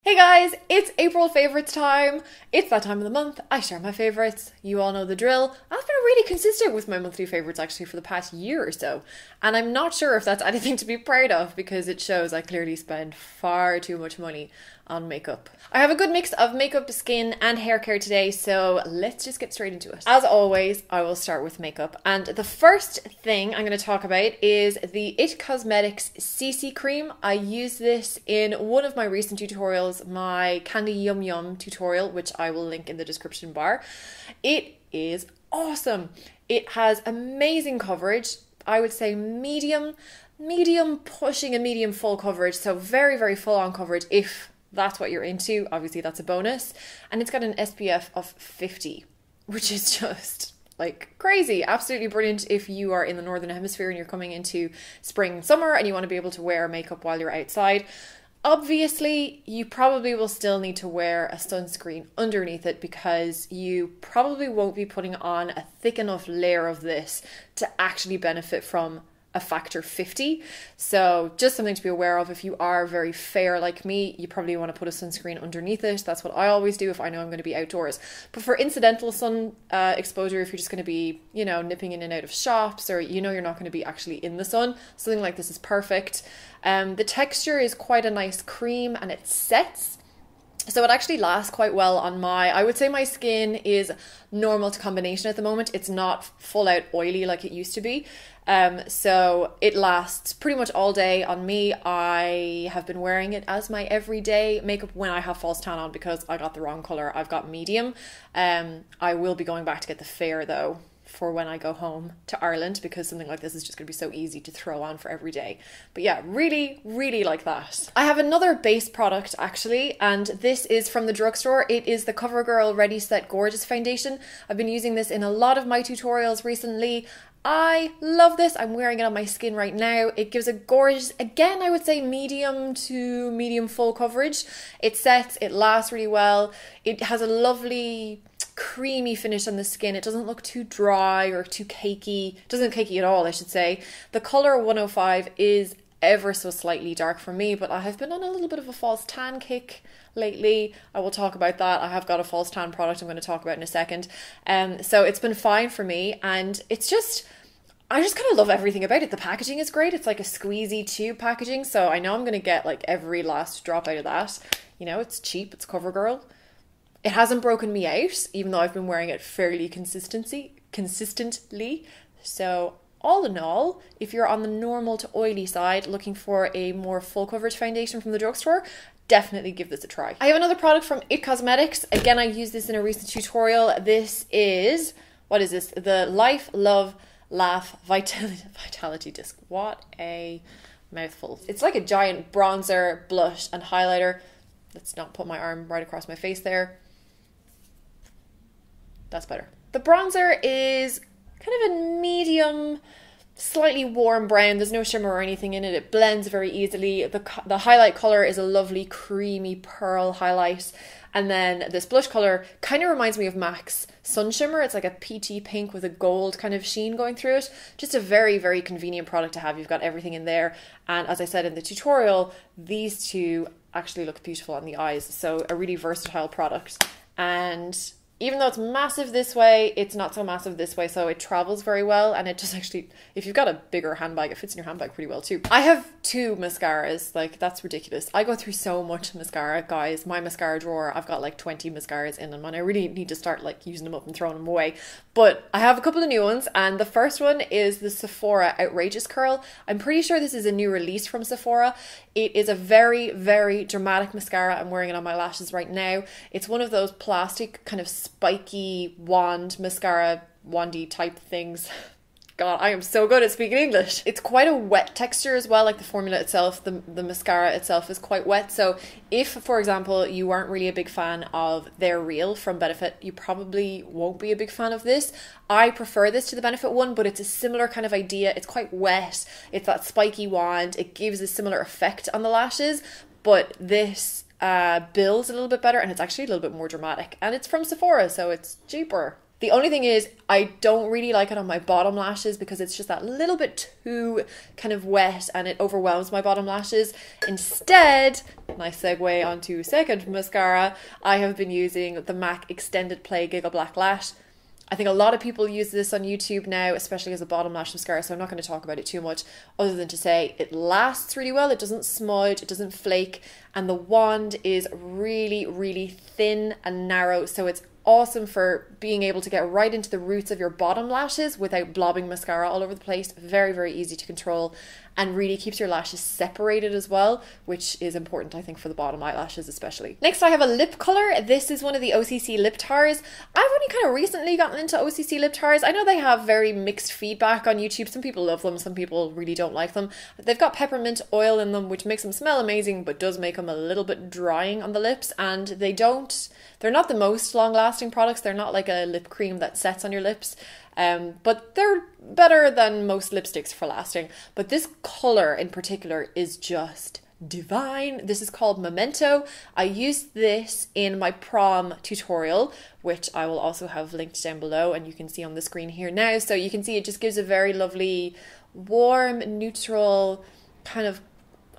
Hey guys, it's April favorites time. It's that time of the month. I share my favorites. You all know the drill. I've been really consistent with my monthly favorites actually for the past year or so. And I'm not sure if that's anything to be proud of because it shows I clearly spend far too much money on makeup. I have a good mix of makeup, skin and hair care today, so let's just get straight into it. As always, I will start with makeup. And the first thing I'm going to talk about is the IT Cosmetics CC Cream. I use this in one of my recent tutorials, my Candy Yum Yum tutorial, which I will link in the description bar. It is awesome. It has amazing coverage. I would say medium pushing a medium full coverage, so very full on coverage if that's what you're into. Obviously that's a bonus. And it's got an SPF of 50, which is just like crazy. Absolutely brilliant if you are in the northern hemisphere and you're coming into spring, summer and you want to be able to wear makeup while you're outside. Obviously, you probably will still need to wear a sunscreen underneath it because you probably won't be putting on a thick enough layer of this to actually benefit from a factor 50. So just something to be aware of. If you are very fair like me, you probably want to put a sunscreen underneath it. That's what I always do if I know I'm going to be outdoors. But for incidental sun exposure, if you're just going to be, you know, nipping in and out of shops, or you know you're not going to be actually in the sun, something like this is perfect. The texture is quite a nice cream and it sets. So it actually lasts quite well on I would say my skin is normal to combination at the moment. It's not full out oily like it used to be. So it lasts pretty much all day on me. I have been wearing it as my everyday makeup when I have false tan on because I got the wrong color. I've got medium. I will be going back to get the fair though for when I go home to Ireland because something like this is just going to be so easy to throw on for every day. But yeah, really like that. I have another base product actually, and this is from the drugstore. It is the COVERGIRL Ready Set Gorgeous Foundation. I've been using this in a lot of my tutorials recently. I love this. I'm wearing it on my skin right now. It gives a gorgeous, again, I would say medium to medium full coverage. It sets, it lasts really well. It has a lovely creamy finish on the skin. It doesn't look too dry or too cakey. It doesn't cakey at all, I should say. The color 105 is ever so slightly dark for me, but I have been on a little bit of a false tan kick lately. I will talk about that. I have got a false tan product I'm going to talk about in a second. So it's been fine for me, and it's just, I just kind of love everything about it. The packaging is great. It's like a squeezy tube packaging, so I know I'm going to get like every last drop out of that. You know, it's cheap. It's COVERGIRL. It hasn't broken me out, even though I've been wearing it fairly consistently. So all in all, if you're on the normal to oily side looking for a more full coverage foundation from the drugstore, definitely give this a try. I have another product from IT Cosmetics. Again, I used this in a recent tutorial. This is, what is this? The Life, Love, Laugh Vitality Disc. What a mouthful. It's like a giant bronzer, blush and highlighter. Let's not put my arm right across my face there. That's better. The bronzer is kind of a medium, slightly warm brown. There's no shimmer or anything in it. It blends very easily. The highlight color is a lovely creamy pearl highlight. And then this blush color kind of reminds me of MAC's Sun Shimmer. It's like a peachy pink with a gold kind of sheen going through it. Just a very convenient product to have. You've got everything in there. And as I said in the tutorial, these two actually look beautiful on the eyes. So a really versatile product. And even though it's massive this way, it's not so massive this way, so it travels very well, and it just actually, if you've got a bigger handbag, it fits in your handbag pretty well too. I have 2 mascaras, like that's ridiculous. I go through so much mascara, guys. My mascara drawer, I've got like 20 mascaras in them, and I really need to start like using them up and throwing them away. But I have a couple of new ones, and the first one is the Sephora Outrageous Curl. I'm pretty sure this is a new release from Sephora. It is a very dramatic mascara. I'm wearing it on my lashes right now. It's one of those plastic kind of spiky wand mascara, wandy type things. God, I am so good at speaking English. It's quite a wet texture as well, like the formula itself, the mascara itself is quite wet. So if, for example, you weren't really a big fan of their Real from Benefit, you probably won't be a big fan of this. I prefer this to the Benefit one, but it's a similar kind of idea. It's quite wet. It's that spiky wand. It gives a similar effect on the lashes, but this builds a little bit better, and it's actually a little bit more dramatic. And it's from Sephora, so it's cheaper. The only thing is I don't really like it on my bottom lashes because it's just that little bit too kind of wet and it overwhelms my bottom lashes. Instead, nice segue onto second mascara, I have been using the MAC Extended Play Giggle Black Lash. I think a lot of people use this on YouTube now, especially as a bottom lash mascara, so I'm not going to talk about it too much other than to say it lasts really well, it doesn't smudge, it doesn't flake, and the wand is really, really thin and narrow, so it's awesome for being able to get right into the roots of your bottom lashes without blobbing mascara all over the place. Very, very easy to control and really keeps your lashes separated as well, which is important, I think, for the bottom eyelashes especially. Next, I have a lip color. This is one of the OCC lip tars. I've only kind of recently gotten into OCC lip tars. I know they have very mixed feedback on YouTube. Some people love them, some people really don't like them. They've got peppermint oil in them, which makes them smell amazing, but does make them a little bit drying on the lips, and they're not the most long-lasting products. They're not like a lip cream that sets on your lips, but they're better than most lipsticks for lasting. But this color in particular is just divine. This is called Memento. I used this in my prom tutorial, which I will also have linked down below, and you can see on the screen here now. So you can see it just gives a very lovely, warm, neutral kind of,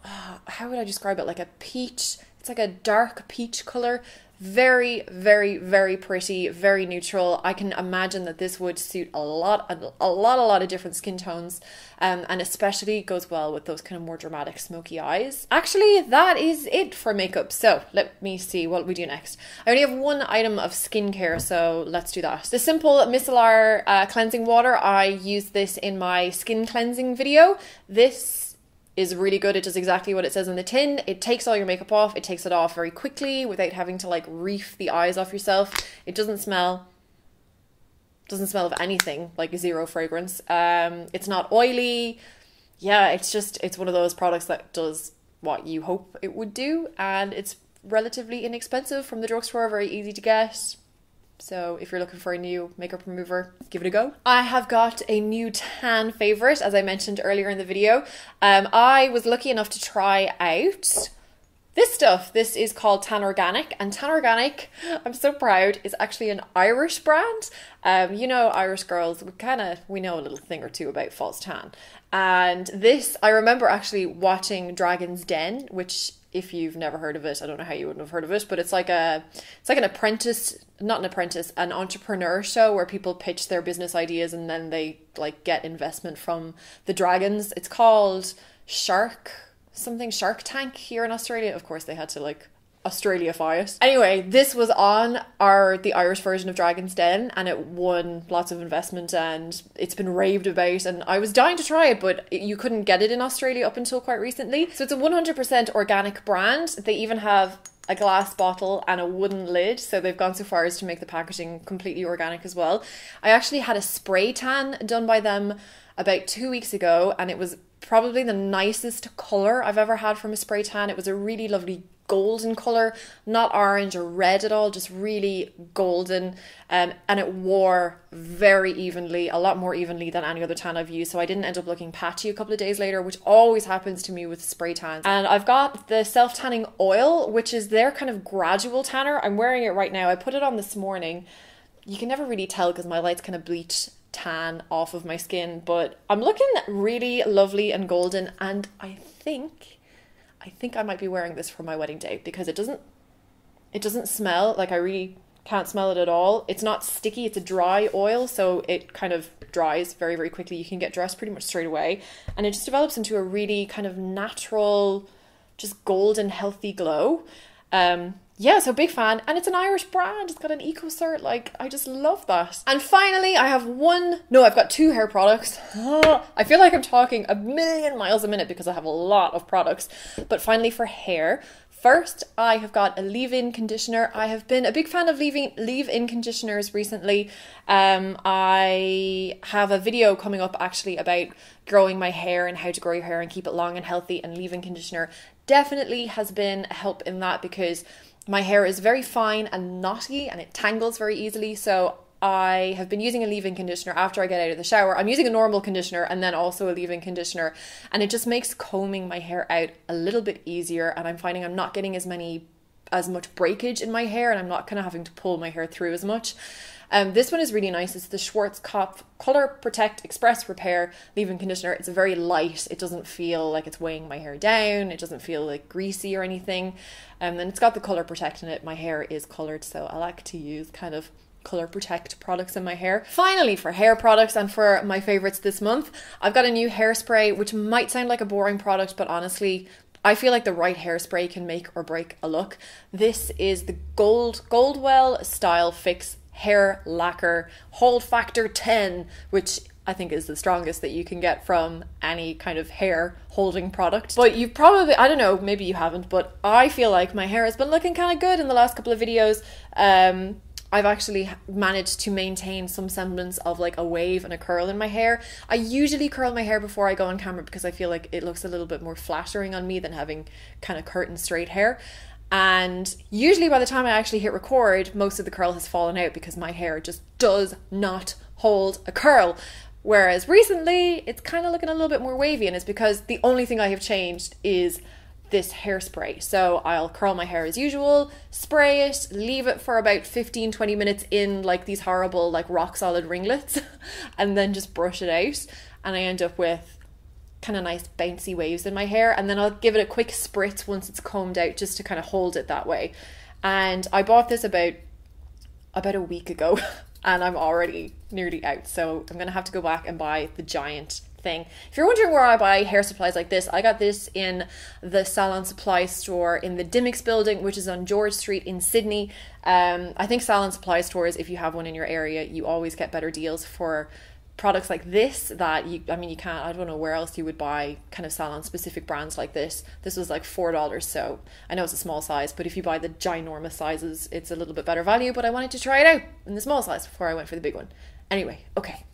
how would I describe it? Like a peach. It's like a dark peach color. Very, very, very pretty, very neutral. I can imagine that this would suit a lot of different skin tones, and especially goes well with those kind of more dramatic smoky eyes. Actually, that is it for makeup. So let me see what we do next. I only have one item of skincare, so let's do that. The simple micellar cleansing water. I used this in my skin cleansing video. This is really good. It does exactly what it says on the tin. It takes all your makeup off. It takes it off very quickly without having to like reef the eyes off yourself. It doesn't smell of anything, like zero fragrance. It's not oily. Yeah, it's one of those products that does what you hope it would do, and it's relatively inexpensive from the drugstore, very easy to get. So if you're looking for a new makeup remover, give it a go. I have got a new tan favorite, as I mentioned earlier in the video. I was lucky enough to try out this stuff. This is called Tan Organic, and Tan Organic, I'm so proud, is actually an Irish brand. You know, Irish girls, we know a little thing or two about false tan. And this, I remember actually watching Dragon's Den, which, if you've never heard of it, I don't know how you wouldn't have heard of it, but it's like an entrepreneur show where people pitch their business ideas and then they like get investment from the dragons. It's called Shark Tank here in Australia. Of course, they had to like Australiafy it. Anyway, this was on the Irish version of Dragon's Den, and it won lots of investment, and it's been raved about, and I was dying to try it, but you couldn't get it in Australia up until quite recently. So it's a 100% organic brand. They even have a glass bottle and a wooden lid, so they've gone so far as to make the packaging completely organic as well. I actually had a spray tan done by them about 2 weeks ago, and it was probably the nicest colour I've ever had from a spray tan. It was a really lovely golden colour, not orange or red at all, just really golden, and it wore very evenly, a lot more evenly than any other tan I've used, so I didn't end up looking patchy a couple of days later, which always happens to me with spray tans. And I've got the self-tanning oil, which is their kind of gradual tanner. I'm wearing it right now. I put it on this morning. You can never really tell because my lights kind of bleach tan off of my skin, but I'm looking really lovely and golden, and I think I might be wearing this for my wedding day because it doesn't smell. Like, I really can't smell it at all. It's not sticky, it's a dry oil, so it kind of dries very, very quickly. You can get dressed pretty much straight away, and it just develops into a really kind of natural, just golden, healthy glow. Yeah, so big fan, and it's an Irish brand. It's got an eco cert. Like, I just love that. And finally, I've got 2 hair products. I feel like I'm talking a million miles a minute because I have a lot of products. But finally, for hair, first, I have got a leave-in conditioner. I have been a big fan of leave-in conditioners recently. I have a video coming up actually about growing my hair and how to grow your hair and keep it long and healthy, and leave-in conditioner definitely has been a help in that because my hair is very fine and knotty and it tangles very easily. So I have been using a leave-in conditioner after I get out of the shower. I'm using a normal conditioner and then also a leave-in conditioner, and it just makes combing my hair out a little bit easier, and I'm finding I'm not getting as much breakage in my hair, and I'm not kind of having to pull my hair through as much. This one is really nice. It's the Schwarzkopf Color Protect Express Repair Leave-In Conditioner. It's very light. It doesn't feel like it's weighing my hair down. It doesn't feel like greasy or anything. And then it's got the Color Protect in it. My hair is colored, so I like to use kind of Color Protect products in my hair. Finally, for hair products and for my favorites this month, I've got a new hairspray, which might sound like a boring product, but honestly, I feel like the right hairspray can make or break a look. This is the GOLDWELL Style Fix Hair Lacquer Hold Factor 10, which I think is the strongest that you can get from any kind of hair holding product. But you've probably, I don't know, maybe you haven't, but I feel like my hair has been looking kind of good in the last couple of videos. I've actually managed to maintain some semblance of like a wave and a curl in my hair. I usually curl my hair before I go on camera because I feel like it looks a little bit more flattering on me than having kind of curtain straight hair. And usually by the time I actually hit record, most of the curl has fallen out because my hair just does not hold a curl. Whereas recently it's kind of looking a little bit more wavy, and it's because the only thing I have changed is this hairspray. So I'll curl my hair as usual, spray it, leave it for about 15-20 minutes in like these horrible like rock solid ringlets and then just brush it out, and I end up with kind of nice bouncy waves in my hair. And then I'll give it a quick spritz once it's combed out just to kind of hold it that way. And I bought this about a week ago and I'm already nearly out, so I'm gonna have to go back and buy the giant thing. If you're wondering where I buy hair supplies like this, I got this in the salon supply store in the Dimmicks building, which is on George Street in Sydney. I think salon supply stores, if you have one in your area, you always get better deals for products like this that you can't, I don't know where else you would buy kind of salon specific brands like this. This was like $4, so I know it's a small size, but if you buy the ginormous sizes, it's a little bit better value. But I wanted to try it out in the small size before I went for the big one. Anyway, okay.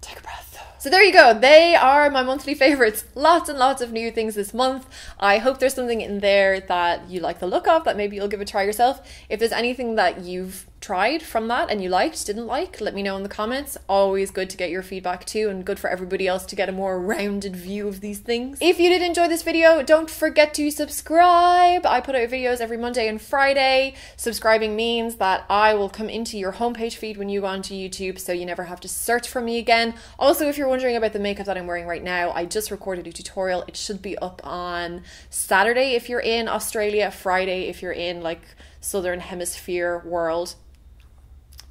Take a breath. So there you go. They are my monthly favorites. Lots and lots of new things this month. I hope there's something in there that you like the look of, that maybe you'll give a try yourself. If there's anything that you've tried from that and you liked, didn't like, let me know in the comments. Always good to get your feedback too, and good for everybody else to get a more rounded view of these things. If you did enjoy this video, don't forget to subscribe. I put out videos every Monday and Friday. Subscribing means that I will come into your homepage feed when you go onto YouTube, so you never have to search for me again. Also, if you're wondering about the makeup that I'm wearing right now, I just recorded a tutorial. It should be up on Saturday if you're in Australia, Friday if you're in like Southern Hemisphere world.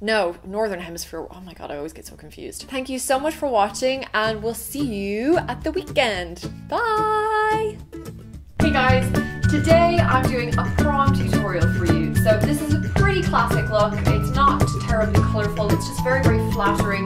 No, Northern Hemisphere. Oh my god, I always get so confused. Thank you so much for watching, and we'll see you at the weekend. Bye! Hey guys, today I'm doing a prom tutorial for you. So this is a pretty classic look. It's not terribly colourful, it's just very, very flattering.